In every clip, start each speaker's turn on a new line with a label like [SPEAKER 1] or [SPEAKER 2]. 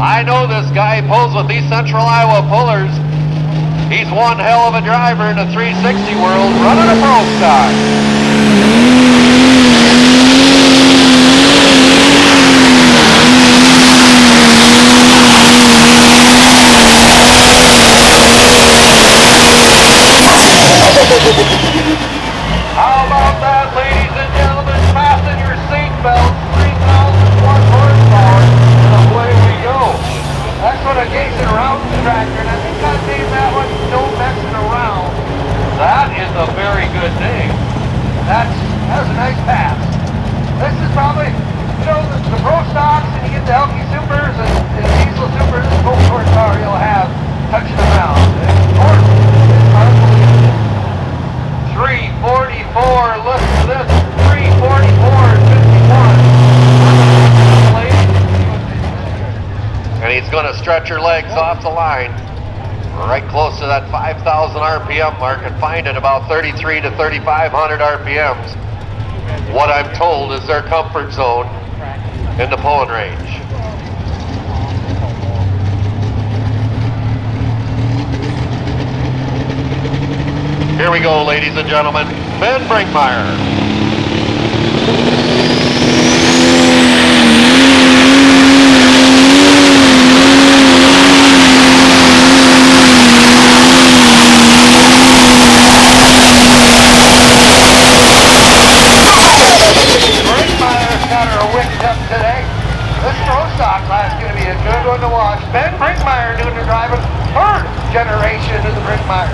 [SPEAKER 1] I know this guy pulls with these Central Iowa pullers. He's one hell of a driver in the 360 world, running a pro stock. How about that, ladies and gentlemen? Fasten your seatbelts, 3,001 horsepower, and away we go. That's what a Jason Rouse tractor, and I think I named that one No Messing Around. That is a very good name. That was a nice pass. This is probably, the pro stocks, and you get the Elky Supers and the Diesel Supers, this most horsepower you'll have touching around. Of course, it's unbelievable. 344, listen to this, 344 and 51. And he's going to stretch your legs off the line right close to that 5,000 RPM mark and find it about 33 to 3,500 RPMs. What I'm told is their comfort zone in the pulling range. Here we go, ladies and gentlemen. Ben Brinkmeyer. Brinkmeyer's got her wicked up today. This pro stock class is going to be a good one to watch. Ben Brinkmeyer doing the driving, third generation of the Brinkmeyers.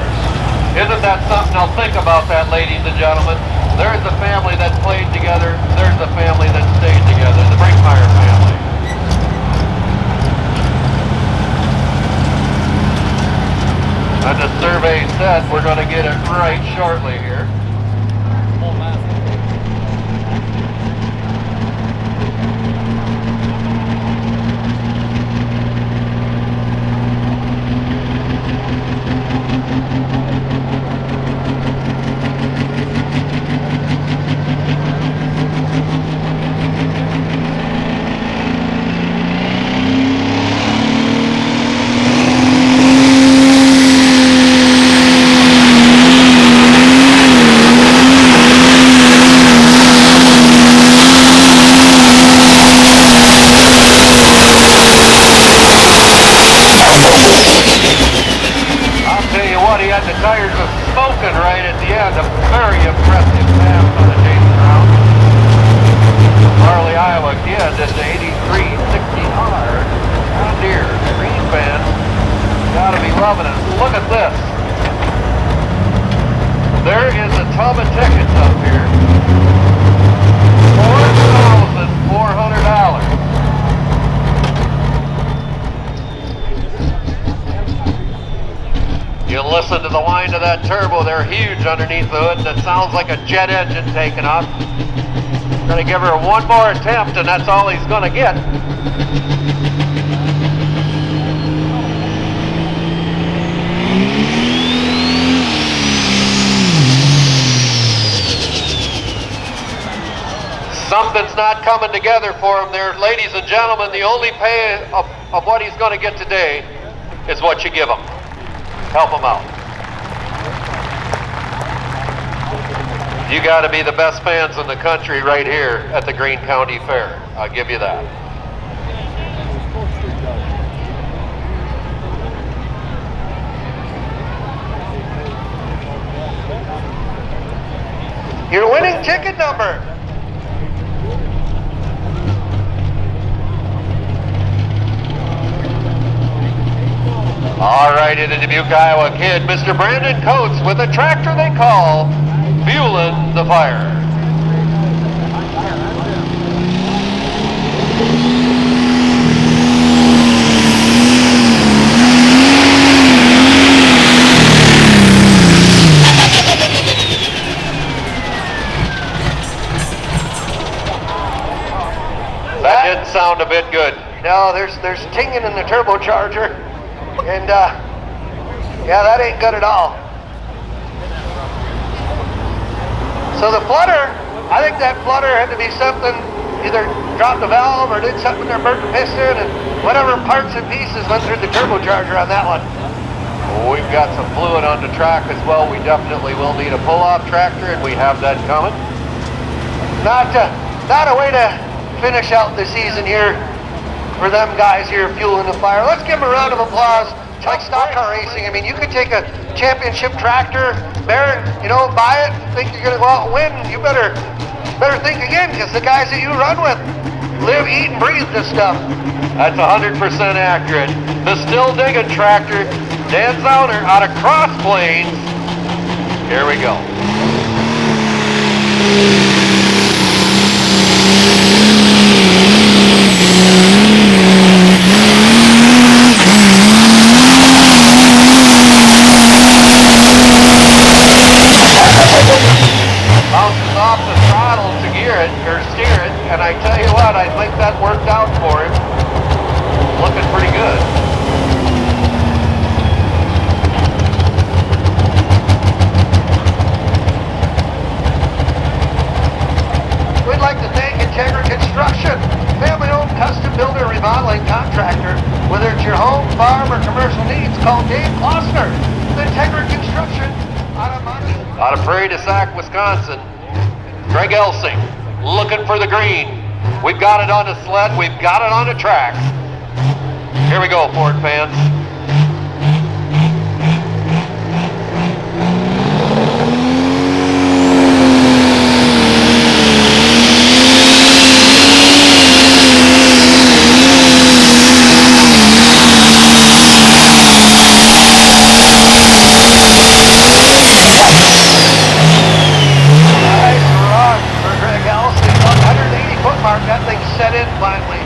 [SPEAKER 1] Isn't that something? Now think about that, ladies and gentlemen. There's a family that played together. There's a family that stayed together. The Brinkmeyer family. And the survey said we're going to get it right shortly here. Underneath the hood, that sounds like a jet engine taking off. Gonna give her one more attempt, and that's all he's gonna get. Something's not coming together for him there, ladies and gentlemen. The only pay of what he's gonna get today is what you give him. Help him out. You got to be the best fans in the country right here at the Greene County Fair. I'll give you that. Your winning ticket number. All right, in the Dubuque, Iowa kid, Mr. Brandon Coates with a tractor they call Fuelin' the Fire. That didn't sound a bit good. No, there's tinging in the turbocharger, and yeah, that ain't good at all. So the flutter, I think that flutter had to be something
[SPEAKER 2] either dropped the valve or did something or burnt the piston, and whatever parts and pieces went through the turbocharger on that one.
[SPEAKER 1] We've got some fluid on the track as well. We definitely will need a pull-off tractor, and we have that coming.
[SPEAKER 2] Not a way to finish out the season here for them guys here fueling the fire. Let's give them a round of applause. It's like stock car racing. I mean, you could take a championship tractor, buy it, think you're going to go out and win. You better think again, because the guys that you run with live, eat, and breathe this stuff.
[SPEAKER 1] That's 100% accurate. The Still Digging tractor, Dan Zauner out of Cross Plains. Here we go. Bounces off the throttle to steer it, and I tell you what, I think that worked out for him. Looking pretty good.
[SPEAKER 2] We'd like to thank Integra Construction, family-owned custom builder remodeling contractor. Whether it's your home, farm, or commercial needs, call Dave Klossner with Integra Construction out of Monroe.
[SPEAKER 1] Out of Prairie du Sac, Wisconsin, Greg Elsing, looking for the green. We've got it on the sled, we've got it on the track. Here we go, Ford fans.
[SPEAKER 2] That thing set in finally.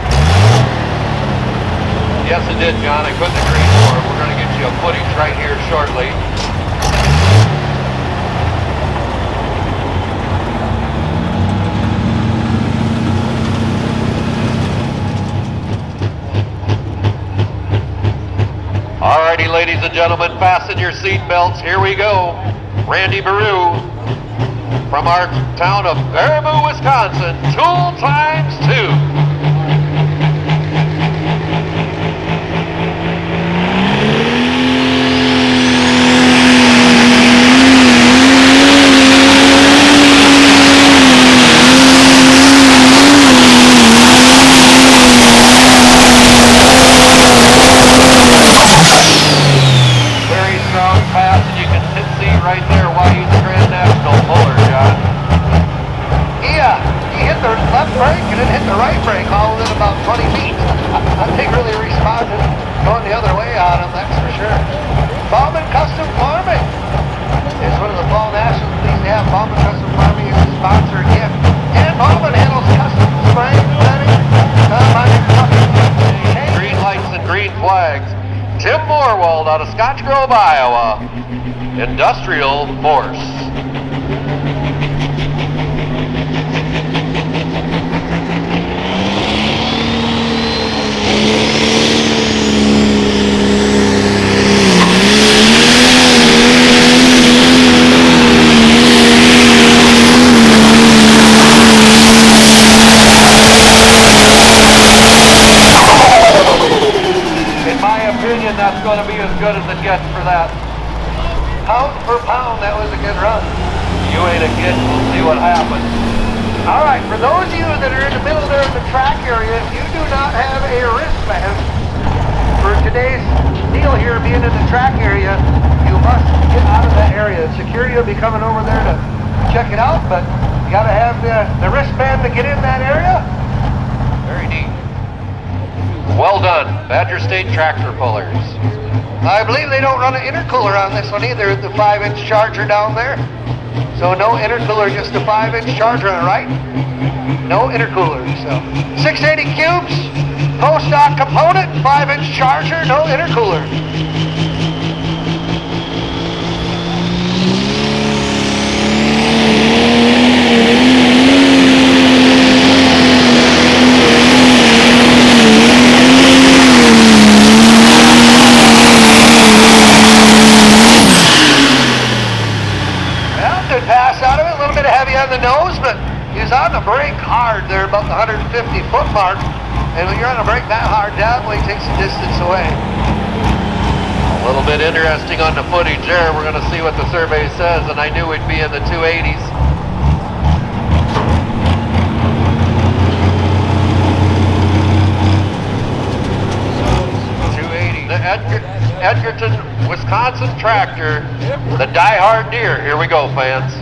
[SPEAKER 1] Yes, it did, John. I couldn't agree more. We're going to get you a footage right here shortly. Alrighty, ladies and gentlemen, fasten your seat belts. Here we go. Randy Baru from our town of Baraboo, Wisconsin, Tool times 2. Very strong pass, and you can see right there why he's a Grand National puller, John.
[SPEAKER 2] He hit the left brake and then hit the right brake all within about 20 feet. I think really responded going the other way on him, that's for sure. Bauman Custom Farming is one of the fall nationals. Pleased to have Bauman Custom Farming as a sponsor again. And Bauman handles custom spraying, planting,
[SPEAKER 1] green lights and green flags. Tim Morwald out of Scotch Grove, Iowa. Industrial Force. That's going to be as good as it gets for that.
[SPEAKER 2] Pound for pound, that was a good run.
[SPEAKER 1] You ain't a kid, we'll see what happens.
[SPEAKER 2] All right, for those of you that are in the middle there in the track area, if you do not have a wristband for today's deal here being in the track area, you must get out of that area. Security will be coming over there to check it out, but you got to have the wristband to get in that area.
[SPEAKER 1] Very neat. Well done, Badger State tractor pullers.
[SPEAKER 2] I believe they don't run an intercooler on this one either, the 5-inch charger down there. So no intercooler, just a 5-inch charger, right? No intercooler, so. 680 cubes, post-stock component, 5-inch charger, no intercooler. Pass out of it, a little bit heavy on the nose, but he was on the brake hard there, about the 150 And when you're on a brake that hard, definitely takes the distance away.
[SPEAKER 1] A little bit interesting on the footage there. We're going to see what the survey says, and I knew we'd be in the 280s. The Edgerton, Wisconsin tractor, the Die Hard Deer. Here we go, fans.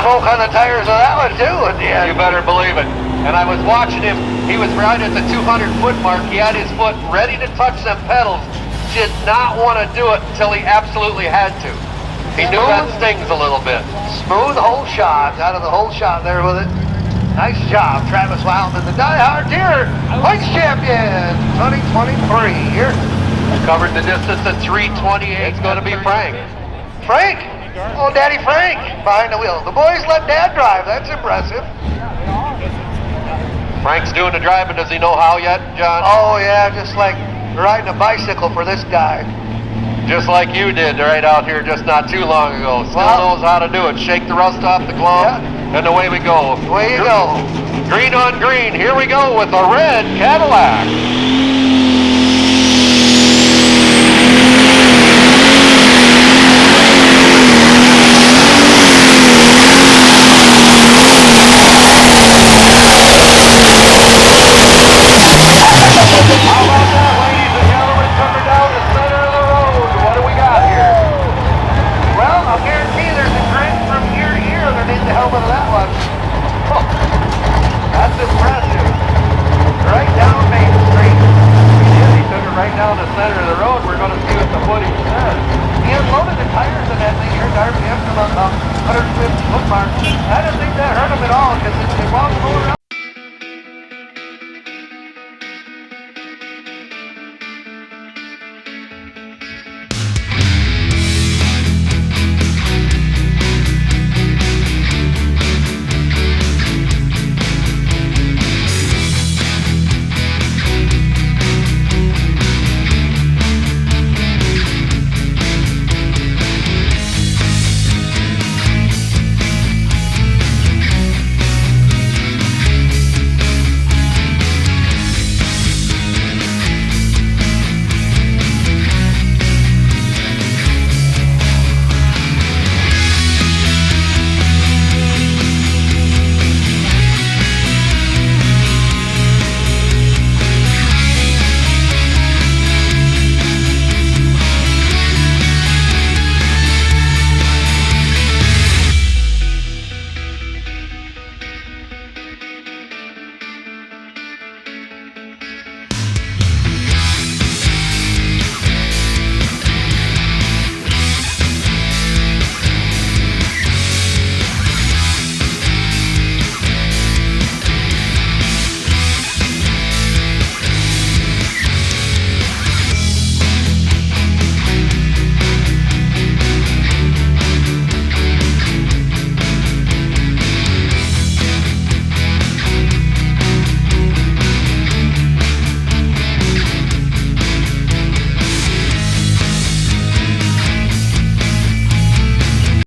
[SPEAKER 2] Smoke on the tires of that one too at the end.
[SPEAKER 1] You better believe it. And I was watching him. He was right at the 200-foot mark. He had his foot ready to touch them pedals. Did not want to do it until he absolutely had to. He knew that stings a little bit.
[SPEAKER 2] Smooth whole shot. Out of the whole shot there with it. Nice job, Travis Wildman, the Die Hard Deer Points Champion 2023 here.
[SPEAKER 1] Covered the distance at 3:28. It's going to be Frank.
[SPEAKER 2] Frank. Oh, Daddy Frank behind the wheel. The boys let Dad drive. That's impressive.
[SPEAKER 1] Frank's doing the driving. Does he know how yet, John?
[SPEAKER 2] Oh, yeah, just like riding a bicycle for this guy.
[SPEAKER 1] Just like you did right out here just not too long ago. Still knows how to do it. Shake the rust off the glove, and away we go.
[SPEAKER 2] Away you go.
[SPEAKER 1] Green on green. Here we go with a red Cadillac.